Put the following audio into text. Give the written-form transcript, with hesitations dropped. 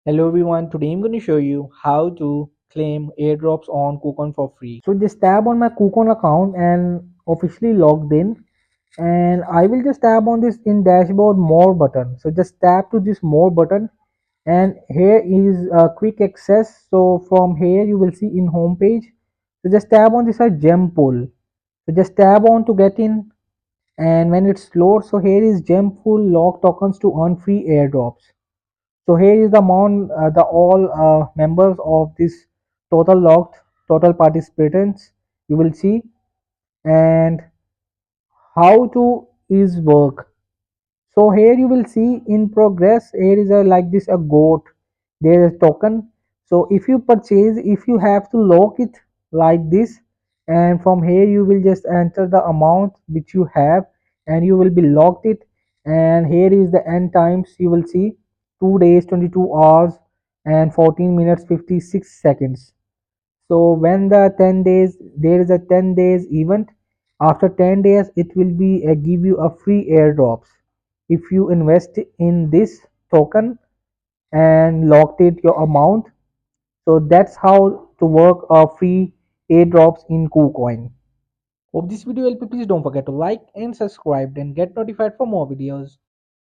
Hello everyone, today I'm going to show you how to claim airdrops on Kucoin for free. So just tap on my Kucoin account and officially logged in, and I will just tap on this in dashboard more button. So just tap to this more button, and here is quick access. So from here you will see in home page. So just tap on this gem pool. So just tap on to get in, and when it's load, so here is gem pool lock tokens to earn free airdrops. So here is the amount, the all members of this total locked, total participants you will see, and how to is work. So here you will see in progress. Here is a like this a goat. There is token. So if you purchase, if you have to lock it like this, and from here you will just enter the amount which you have, and you will be locked it. And here is the end times. You will see 2 days, 22 hours, and 14 minutes 56 seconds. So when the 10 days, there is a 10 days event. After 10 days it will be give you a free airdrops if you invest in this token and locked it your amount. So that's how to work free airdrops in Kucoin. Hope this video helped you. Please don't forget to like and subscribe and get notified for more videos.